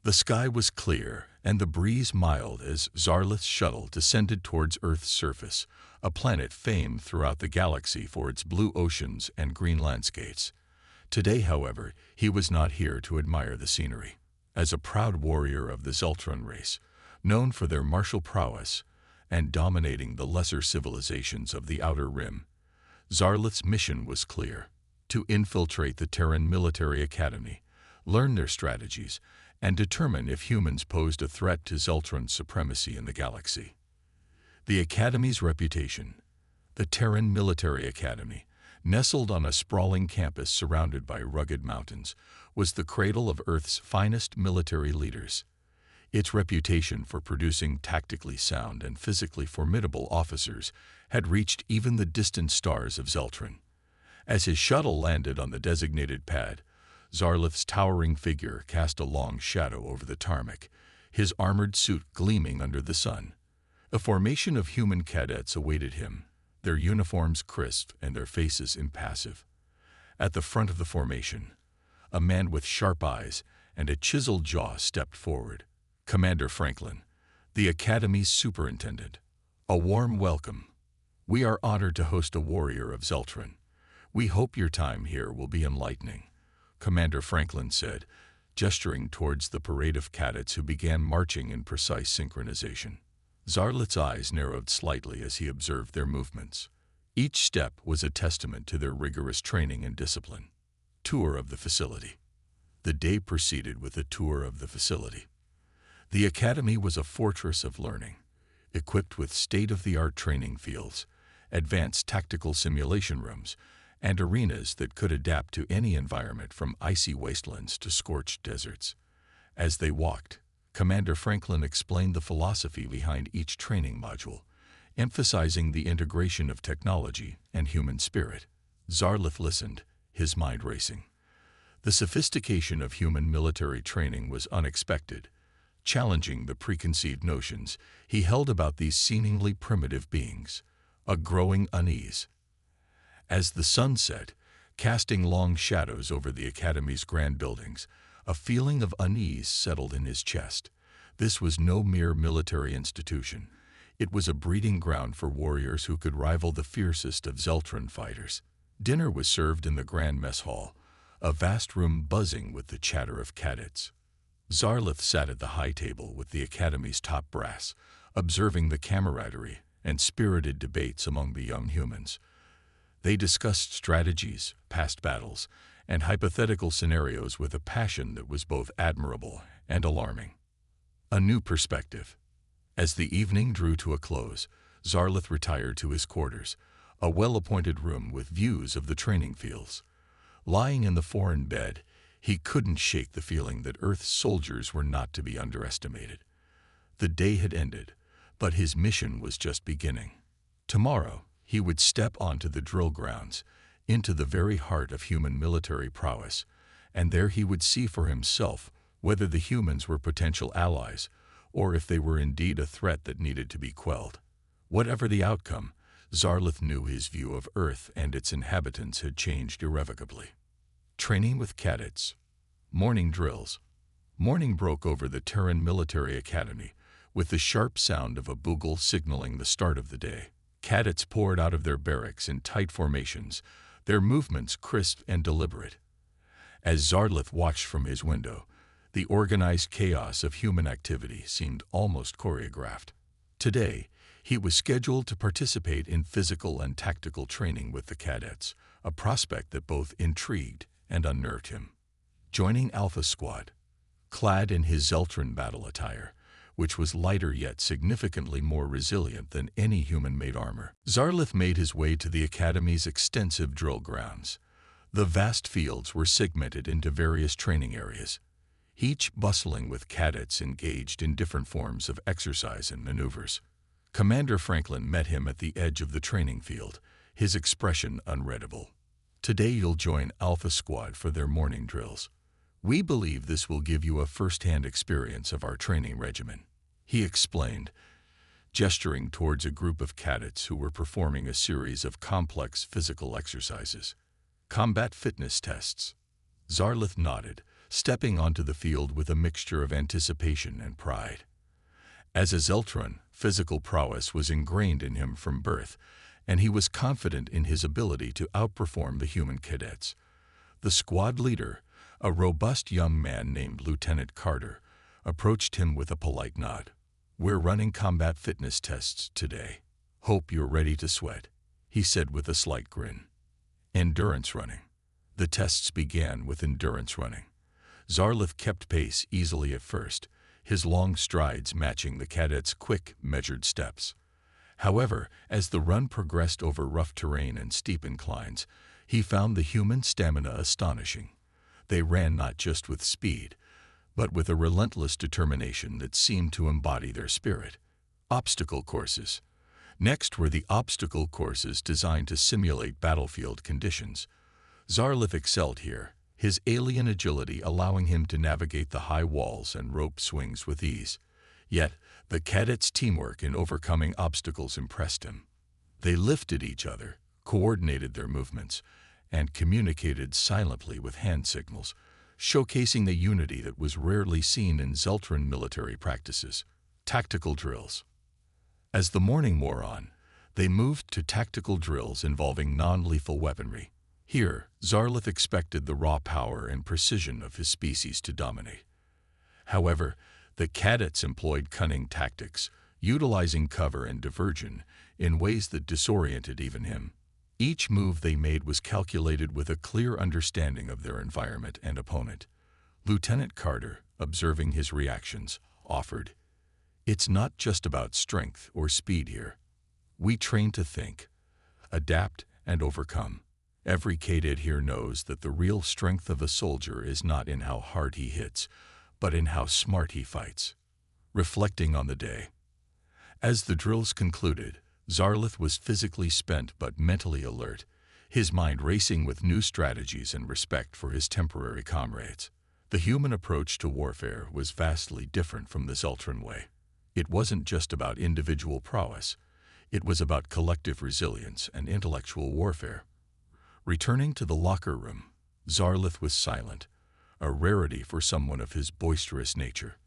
The sky was clear, and the breeze mild as Zarlith's shuttle descended towards Earth's surface, a planet famed throughout the galaxy for its blue oceans and green landscapes. Today, however, he was not here to admire the scenery. As a proud warrior of the Zeltron race, known for their martial prowess and dominating the lesser civilizations of the Outer Rim, Zarlith's mission was clear: to infiltrate the Terran Military Academy, learn their strategies, and determine if humans posed a threat to Zeltron's supremacy in the galaxy. The Academy's reputation, the Terran Military Academy, nestled on a sprawling campus surrounded by rugged mountains, was the cradle of Earth's finest military leaders. Its reputation for producing tactically sound and physically formidable officers had reached even the distant stars of Zeltron. As his shuttle landed on the designated pad, Zarlith's towering figure cast a long shadow over the tarmac, his armored suit gleaming under the sun. A formation of human cadets awaited him, their uniforms crisp and their faces impassive. At the front of the formation, a man with sharp eyes and a chiseled jaw stepped forward. Commander Franklin, the Academy's superintendent. A warm welcome. We are honored to host a warrior of Zeltron. We hope your time here will be enlightening, Commander Franklin said, gesturing towards the parade of cadets who began marching in precise synchronization. Zarlith's eyes narrowed slightly as he observed their movements. Each step was a testament to their rigorous training and discipline. Tour of the facility. The day proceeded with a tour of the facility. The Academy was a fortress of learning, equipped with state-of-the-art training fields, advanced tactical simulation rooms, and arenas that could adapt to any environment from icy wastelands to scorched deserts. As they walked, Commander Franklin explained the philosophy behind each training module, emphasizing the integration of technology and human spirit. Zarlith listened, his mind racing. The sophistication of human military training was unexpected, challenging the preconceived notions he held about these seemingly primitive beings. A growing unease. As the sun set, casting long shadows over the Academy's grand buildings, a feeling of unease settled in his chest. This was no mere military institution. It was a breeding ground for warriors who could rival the fiercest of Zeltron fighters. Dinner was served in the grand mess hall, a vast room buzzing with the chatter of cadets. Zarlith sat at the high table with the Academy's top brass, observing the camaraderie and spirited debates among the young humans. They discussed strategies, past battles, and hypothetical scenarios with a passion that was both admirable and alarming. A new perspective. As the evening drew to a close, Zarlith retired to his quarters, a well-appointed room with views of the training fields. Lying in the foreign bed, he couldn't shake the feeling that Earth's soldiers were not to be underestimated. The day had ended, but his mission was just beginning. Tomorrow, he would step onto the drill grounds, into the very heart of human military prowess, and there he would see for himself whether the humans were potential allies or if they were indeed a threat that needed to be quelled. Whatever the outcome, Zarlith knew his view of Earth and its inhabitants had changed irrevocably. Training with cadets. Morning drills. Morning broke over the Terran Military Academy, with the sharp sound of a bugle signaling the start of the day. Cadets poured out of their barracks in tight formations, their movements crisp and deliberate. As Zarlith watched from his window, the organized chaos of human activity seemed almost choreographed. Today, he was scheduled to participate in physical and tactical training with the cadets, a prospect that both intrigued and unnerved him. Joining Alpha Squad, clad in his Zeltron battle attire, which was lighter yet significantly more resilient than any human-made armor, Zarlith made his way to the Academy's extensive drill grounds. The vast fields were segmented into various training areas, each bustling with cadets engaged in different forms of exercise and maneuvers. Commander Franklin met him at the edge of the training field, his expression unreadable. Today you'll join Alpha Squad for their morning drills. We believe this will give you a first-hand experience of our training regimen, he explained, gesturing towards a group of cadets who were performing a series of complex physical exercises. Combat fitness tests. Zarlith nodded, stepping onto the field with a mixture of anticipation and pride. As a Zeltron, physical prowess was ingrained in him from birth, and he was confident in his ability to outperform the human cadets. The squad leader, a robust young man named Lieutenant Carter, approached him with a polite nod. "We're running combat fitness tests today. Hope you're ready to sweat," he said with a slight grin. Endurance running. The tests began with endurance running. Zarlith kept pace easily at first, his long strides matching the cadets' quick, measured steps. However, as the run progressed over rough terrain and steep inclines, he found the human stamina astonishing. They ran not just with speed, but with a relentless determination that seemed to embody their spirit. Obstacle courses. Next were the obstacle courses designed to simulate battlefield conditions. Zarlith excelled here, his alien agility allowing him to navigate the high walls and rope swings with ease. Yet, the cadets' teamwork in overcoming obstacles impressed him. They lifted each other, coordinated their movements, and communicated silently with hand signals, showcasing the unity that was rarely seen in Zeltron military practices. Tactical drills. As the morning wore on, they moved to tactical drills involving non-lethal weaponry. Here, Zarlith expected the raw power and precision of his species to dominate. However, the cadets employed cunning tactics, utilizing cover and diversion in ways that disoriented even him. Each move they made was calculated with a clear understanding of their environment and opponent. Lieutenant Carter, observing his reactions, offered, "It's not just about strength or speed here. We train to think, adapt, and overcome. Every cadet here knows that the real strength of a soldier is not in how hard he hits, but in how smart he fights." Reflecting on the day. As the drills concluded, Zarlith was physically spent but mentally alert, his mind racing with new strategies and respect for his temporary comrades. The human approach to warfare was vastly different from the Zeltron way. It wasn't just about individual prowess, it was about collective resilience and intellectual warfare. Returning to the locker room, Zarlith was silent, a rarity for someone of his boisterous nature.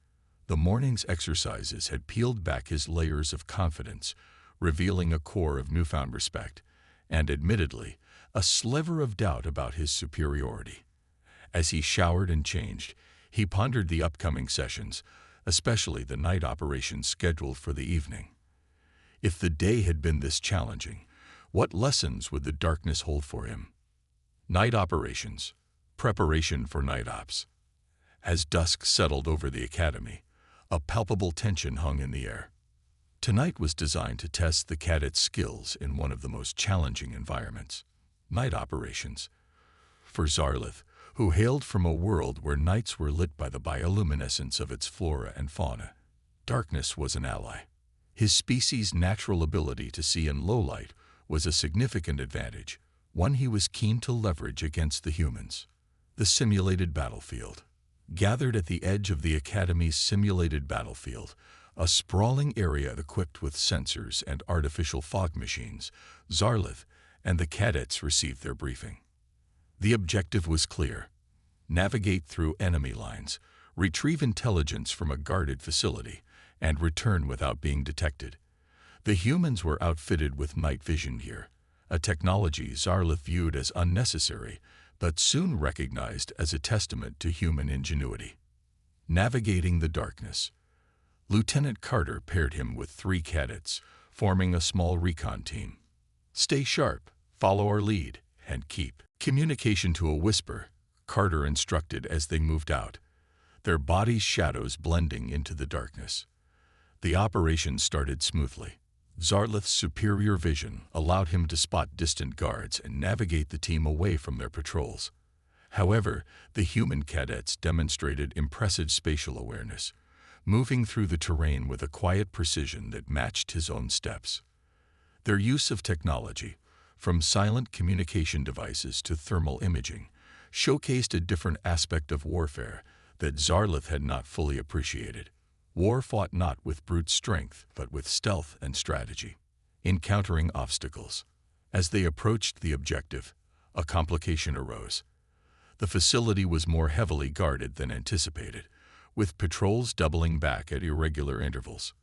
The morning's exercises had peeled back his layers of confidence, revealing a core of newfound respect, and admittedly, a sliver of doubt about his superiority. As he showered and changed, he pondered the upcoming sessions, especially the night operations scheduled for the evening. If the day had been this challenging, what lessons would the darkness hold for him? Night operations. Preparation for night ops. As dusk settled over the academy, a palpable tension hung in the air. Tonight was designed to test the cadets' skills in one of the most challenging environments, night operations. For Zarlith, who hailed from a world where nights were lit by the bioluminescence of its flora and fauna, darkness was an ally. His species' natural ability to see in low light was a significant advantage, one he was keen to leverage against the humans. The simulated battlefield. Gathered at the edge of the Academy's simulated battlefield, a sprawling area equipped with sensors and artificial fog machines, Zarlith and the cadets received their briefing. The objective was clear: navigate through enemy lines, retrieve intelligence from a guarded facility, and return without being detected. The humans were outfitted with night vision here, a technology Zarlith viewed as unnecessary, but soon recognized as a testament to human ingenuity. Navigating the darkness. Lieutenant Carter paired him with 3 cadets, forming a small recon team. "Stay sharp, follow our lead, and keep communication to a whisper," Carter instructed as they moved out, their bodies' shadows blending into the darkness. The operation started smoothly. Zarlith's superior vision allowed him to spot distant guards and navigate the team away from their patrols. However, the human cadets demonstrated impressive spatial awareness, moving through the terrain with a quiet precision that matched his own steps. Their use of technology, from silent communication devices to thermal imaging, showcased a different aspect of warfare that Zarlith had not fully appreciated. War fought not with brute strength, but with stealth and strategy. Encountering obstacles. As they approached the objective, a complication arose. The facility was more heavily guarded than anticipated, with patrols doubling back at irregular intervals.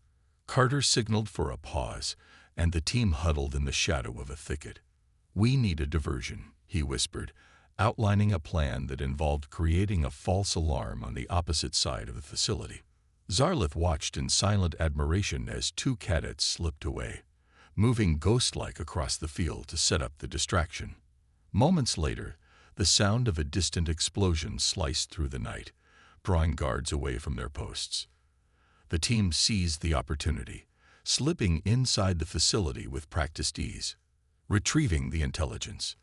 Carter signaled for a pause, and the team huddled in the shadow of a thicket. "We need a diversion," he whispered, outlining a plan that involved creating a false alarm on the opposite side of the facility. Zarlith watched in silent admiration as two cadets slipped away, moving ghost-like across the field to set up the distraction. Moments later, the sound of a distant explosion sliced through the night, drawing guards away from their posts. The team seized the opportunity, slipping inside the facility with practiced ease, retrieving the intelligence.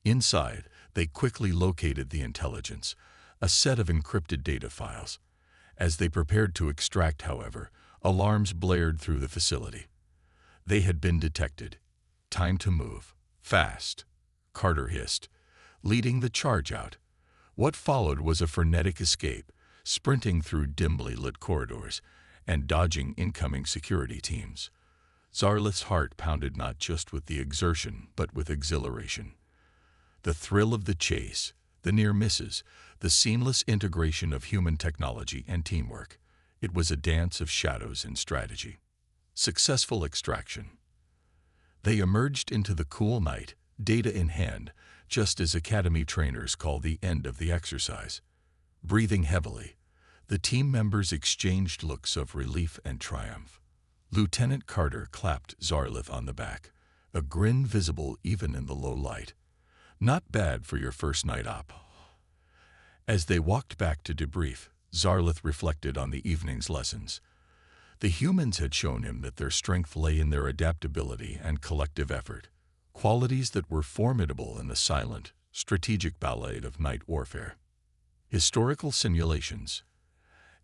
Inside, they quickly located the intelligence, a set of encrypted data files. As they prepared to extract, however, alarms blared through the facility. They had been detected. "Time to move. Fast," Carter hissed, leading the charge out. What followed was a frenetic escape, sprinting through dimly lit corridors and dodging incoming security teams. Zarlith's heart pounded not just with the exertion, but with exhilaration. The thrill of the chase, the near misses, the seamless integration of human technology and teamwork. It was a dance of shadows and strategy. Successful extraction. They emerged into the cool night, data in hand, just as academy trainers call the end of the exercise. Breathing heavily, the team members exchanged looks of relief and triumph. Lieutenant Carter clapped Zarlith on the back, a grin visible even in the low light. "Not bad for your first night up." As they walked back to debrief, Zarlith reflected on the evening's lessons. The humans had shown him that their strength lay in their adaptability and collective effort, qualities that were formidable in the silent, strategic ballet of night warfare. Historical simulations.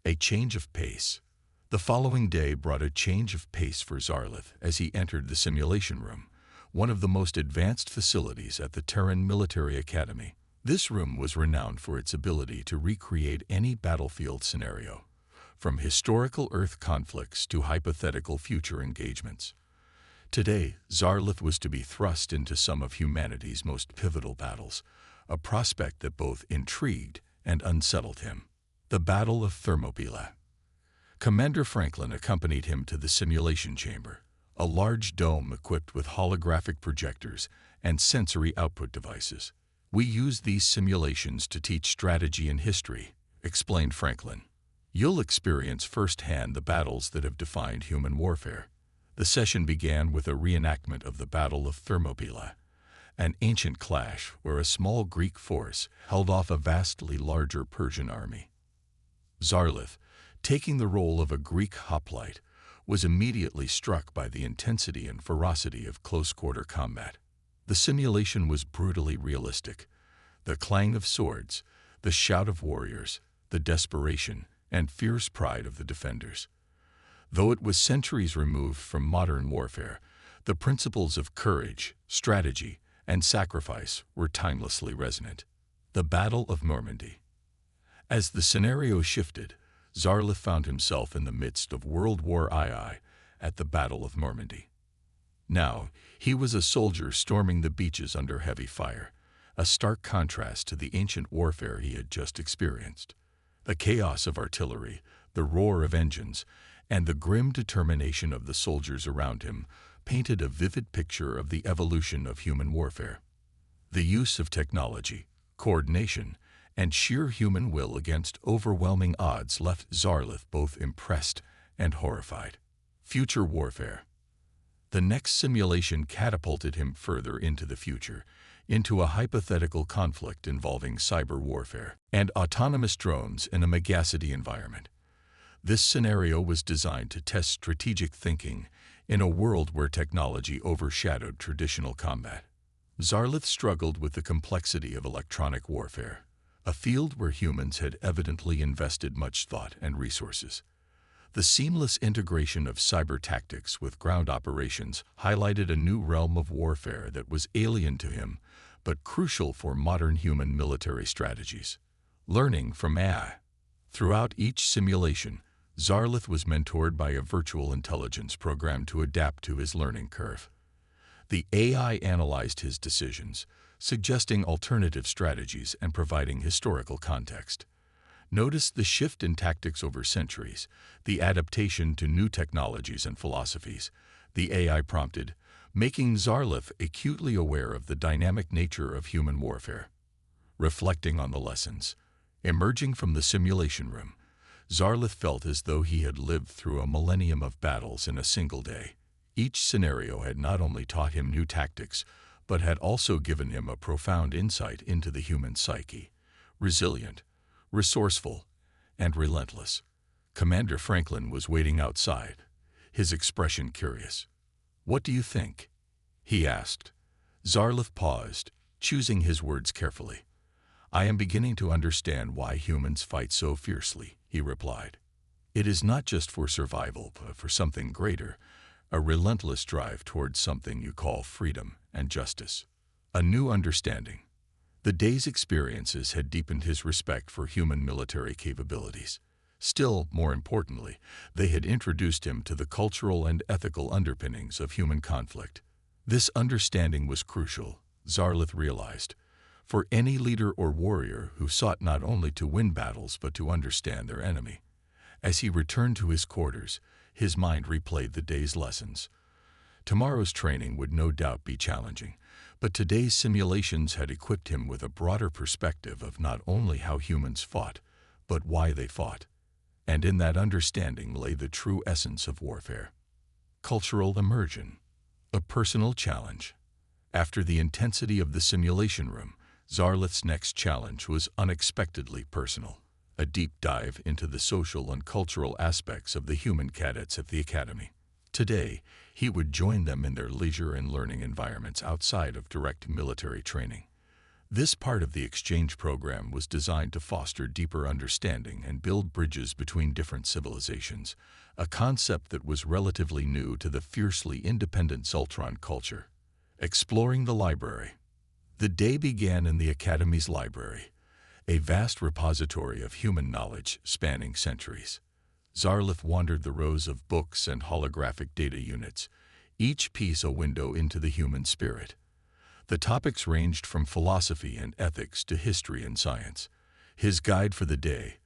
A change of pace. The following day brought a change of pace for Zarlith as he entered the simulation room, one of the most advanced facilities at the Terran Military Academy. This room was renowned for its ability to recreate any battlefield scenario, from historical Earth conflicts to hypothetical future engagements. Today, Zarlith was to be thrust into some of humanity's most pivotal battles, a prospect that both intrigued and unsettled him. The Battle of Thermopylae. Commander Franklin accompanied him to the simulation chamber, a large dome equipped with holographic projectors and sensory output devices. "We use these simulations to teach strategy and history," explained Franklin. "You'll experience firsthand the battles that have defined human warfare." The session began with a reenactment of the Battle of Thermopylae, an ancient clash where a small Greek force held off a vastly larger Persian army. Zarlith, taking the role of a Greek hoplite, was immediately struck by the intensity and ferocity of close-quarter combat. The simulation was brutally realistic. The clang of swords, the shout of warriors, the desperation and fierce pride of the defenders. Though it was centuries removed from modern warfare, the principles of courage, strategy, and sacrifice were timelessly resonant. The Battle of Normandy. As the scenario shifted, Zarlith found himself in the midst of World War II at the Battle of Normandy. Now, he was a soldier storming the beaches under heavy fire, a stark contrast to the ancient warfare he had just experienced. The chaos of artillery, the roar of engines, and the grim determination of the soldiers around him painted a vivid picture of the evolution of human warfare. The use of technology, coordination, and sheer human will against overwhelming odds left Zarlith both impressed and horrified. Future warfare. The next simulation catapulted him further into the future, into a hypothetical conflict involving cyber warfare and autonomous drones in a megacity environment. This scenario was designed to test strategic thinking in a world where technology overshadowed traditional combat. Zarlith struggled with the complexity of electronic warfare, a field where humans had evidently invested much thought and resources. The seamless integration of cyber tactics with ground operations highlighted a new realm of warfare that was alien to him, but crucial for modern human military strategies. Learning from AI. Throughout each simulation, Zarlith was mentored by a virtual intelligence programmed to adapt to his learning curve. The AI analyzed his decisions, suggesting alternative strategies and providing historical context. Notice the shift in tactics over centuries, the adaptation to new technologies and philosophies, the AI prompted, making Zarlith acutely aware of the dynamic nature of human warfare. Reflecting on the lessons, emerging from the simulation room, Zarlith felt as though he had lived through a millennium of battles in a single day. Each scenario had not only taught him new tactics, but had also given him a profound insight into the human psyche. Resilient, resourceful, and relentless. Commander Franklin was waiting outside, his expression curious. "What do you think?" he asked. Zarlith paused, choosing his words carefully. "I am beginning to understand why humans fight so fiercely," he replied. "It is not just for survival, but for something greater, a relentless drive towards something you call freedom and justice." A new understanding. The day's experiences had deepened his respect for human military capabilities. Still, more importantly, they had introduced him to the cultural and ethical underpinnings of human conflict. This understanding was crucial, Zarlith realized, for any leader or warrior who sought not only to win battles but to understand their enemy. As he returned to his quarters, his mind replayed the day's lessons. Tomorrow's training would no doubt be challenging, but today's simulations had equipped him with a broader perspective of not only how humans fought, but why they fought. And in that understanding lay the true essence of warfare. Cultural immersion. A personal challenge. After the intensity of the simulation room, Zarlith's next challenge was unexpectedly personal. A deep dive into the social and cultural aspects of the human cadets at the Academy. Today, he would join them in their leisure and learning environments outside of direct military training. This part of the exchange program was designed to foster deeper understanding and build bridges between different civilizations, a concept that was relatively new to the fiercely independent Zultron culture. Exploring the library. The day began in the Academy's library, a vast repository of human knowledge spanning centuries. Zarlith wandered the rows of books and holographic data units, each piece a window into the human spirit. The topics ranged from philosophy and ethics to history and science. His guide for the day,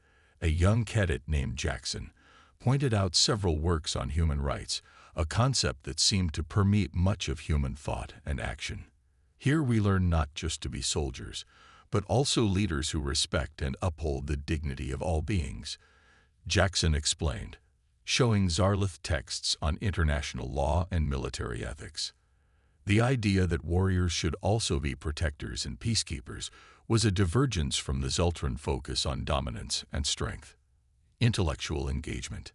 a young cadet named Jackson, pointed out several works on human rights, a concept that seemed to permeate much of human thought and action. Here we learn not just to be soldiers, but also leaders who respect and uphold the dignity of all beings, Jackson explained, showing Zarlith texts on international law and military ethics. The idea that warriors should also be protectors and peacekeepers was a divergence from the Zultron focus on dominance and strength. Intellectual engagement.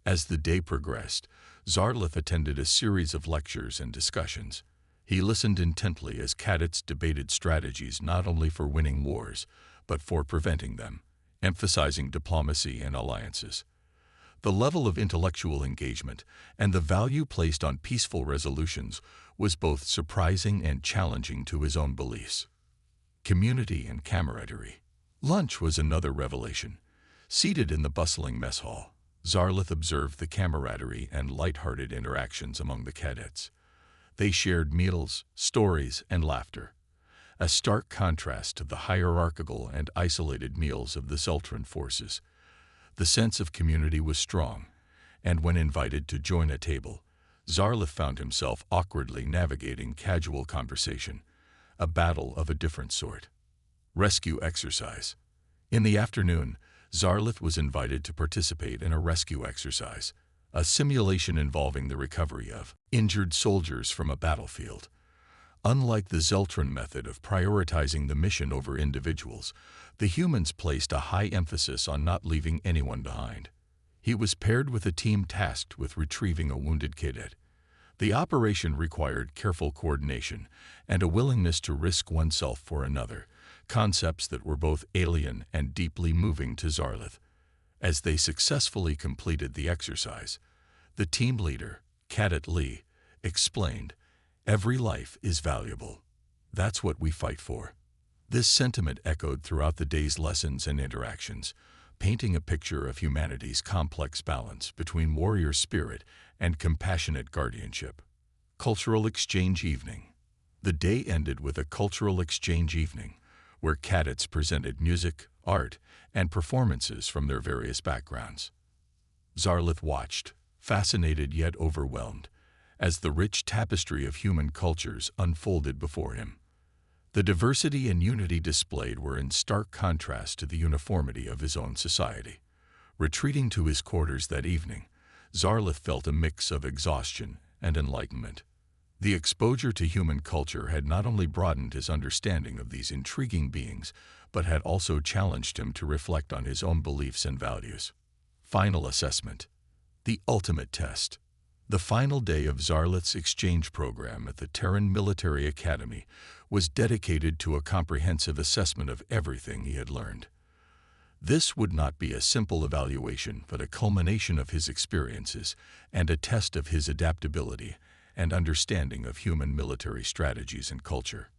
As the day progressed, Zarlith attended a series of lectures and discussions. He listened intently as cadets debated strategies not only for winning wars, but for preventing them, emphasizing diplomacy and alliances. The level of intellectual engagement and the value placed on peaceful resolutions was both surprising and challenging to his own beliefs. Community and camaraderie. Lunch was another revelation. Seated in the bustling mess hall, Zarlith observed the camaraderie and light-hearted interactions among the cadets. They shared meals, stories, and laughter, a stark contrast to the hierarchical and isolated meals of the Zultron forces. The sense of community was strong, and when invited to join a table, Zarlith found himself awkwardly navigating casual conversation, a battle of a different sort. Rescue exercise. In the afternoon, Zarlith was invited to participate in a rescue exercise, a simulation involving the recovery of injured soldiers from a battlefield. Unlike the Zultron method of prioritizing the mission over individuals, the humans placed a high emphasis on not leaving anyone behind. He was paired with a team tasked with retrieving a wounded cadet. The operation required careful coordination and a willingness to risk oneself for another, concepts that were both alien and deeply moving to Zarlith. As they successfully completed the exercise, the team leader, Cadet Lee, explained, "Every life is valuable. That's what we fight for." This sentiment echoed throughout the day's lessons and interactions, painting a picture of humanity's complex balance between warrior spirit and compassionate guardianship. Cultural exchange evening. The day ended with a cultural exchange evening, where cadets presented music, art, and performances from their various backgrounds. Zarlith watched, fascinated yet overwhelmed, as the rich tapestry of human cultures unfolded before him. The diversity and unity displayed were in stark contrast to the uniformity of his own society. Retreating to his quarters that evening, Zarlith felt a mix of exhaustion and enlightenment. The exposure to human culture had not only broadened his understanding of these intriguing beings, but had also challenged him to reflect on his own beliefs and values. Final assessment. The ultimate test. The final day of Zarlith's exchange program at the Terran Military Academy was dedicated to a comprehensive assessment of everything he had learned. This would not be a simple evaluation, but a culmination of his experiences and a test of his adaptability and understanding of human military strategies and culture.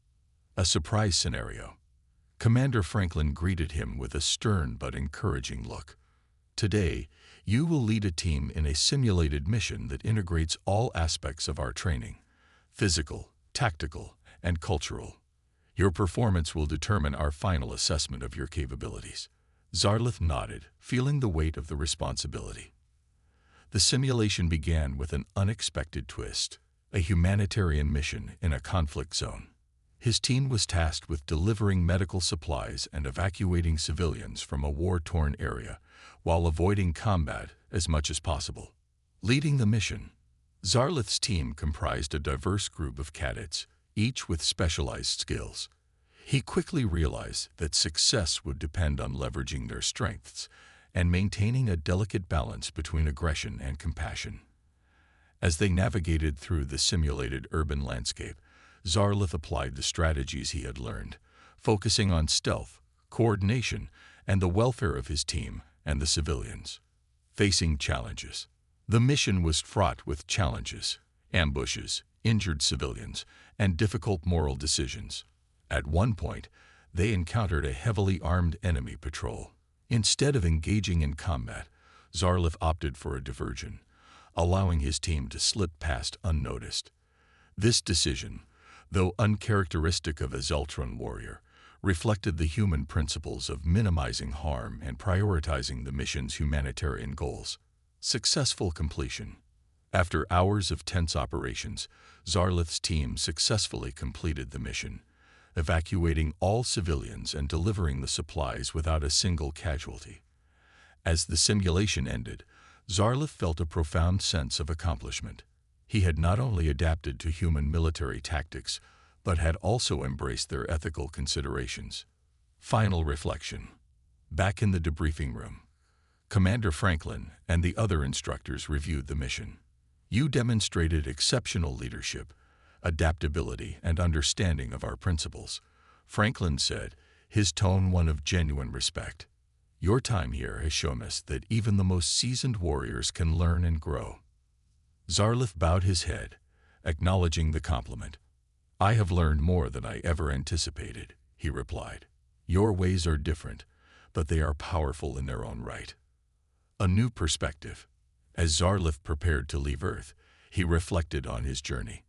A surprise scenario. Commander Franklin greeted him with a stern but encouraging look. Today, you will lead a team in a simulated mission that integrates all aspects of our training: physical, tactical, and cultural. Your performance will determine our final assessment of your capabilities. Zarlith nodded, feeling the weight of the responsibility. The simulation began with an unexpected twist: a humanitarian mission in a conflict zone. His team was tasked with delivering medical supplies and evacuating civilians from a war-torn area, while avoiding combat as much as possible. Leading the mission, Zarlith's team comprised a diverse group of cadets, each with specialized skills. He quickly realized that success would depend on leveraging their strengths and maintaining a delicate balance between aggression and compassion. As they navigated through the simulated urban landscape, Zarlith applied the strategies he had learned, focusing on stealth, coordination, and the welfare of his team and the civilians. Facing challenges. The mission was fraught with challenges, ambushes, injured civilians, and difficult moral decisions. At one point, they encountered a heavily armed enemy patrol. Instead of engaging in combat, Zarlith opted for a diversion, allowing his team to slip past unnoticed. This decision, though uncharacteristic of a Zeltron warrior, reflected the human principles of minimizing harm and prioritizing the mission's humanitarian goals. Successful completion. After hours of tense operations, Zarlith's team successfully completed the mission, evacuating all civilians and delivering the supplies without a single casualty. As the simulation ended, Zarlith felt a profound sense of accomplishment. He had not only adapted to human military tactics, but had also embraced their ethical considerations. Final reflection. Back in the debriefing room, Commander Franklin and the other instructors reviewed the mission. You demonstrated exceptional leadership, adaptability, and understanding of our principles, Franklin said, his tone one of genuine respect. Your time here has shown us that even the most seasoned warriors can learn and grow. Zarlith bowed his head, acknowledging the compliment. I have learned more than I ever anticipated, he replied. Your ways are different, but they are powerful in their own right. A new perspective. As Zarlith prepared to leave Earth, he reflected on his journey.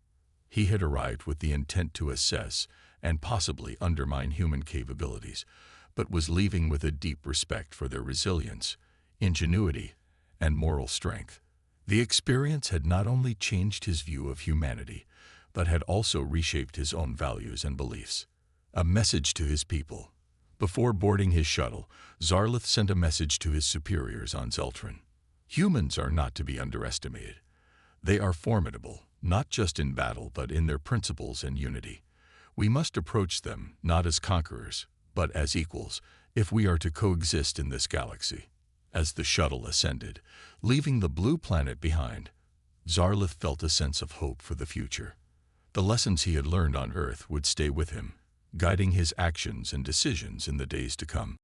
He had arrived with the intent to assess and possibly undermine human capabilities, but was leaving with a deep respect for their resilience, ingenuity, and moral strength. The experience had not only changed his view of humanity, but had also reshaped his own values and beliefs. A message to his people. Before boarding his shuttle, Zarlith sent a message to his superiors on Zeltron. Humans are not to be underestimated. They are formidable, not just in battle, but in their principles and unity. We must approach them not as conquerors, but as equals, if we are to coexist in this galaxy. As the shuttle ascended, leaving the blue planet behind, Zarlith felt a sense of hope for the future. The lessons he had learned on Earth would stay with him, guiding his actions and decisions in the days to come.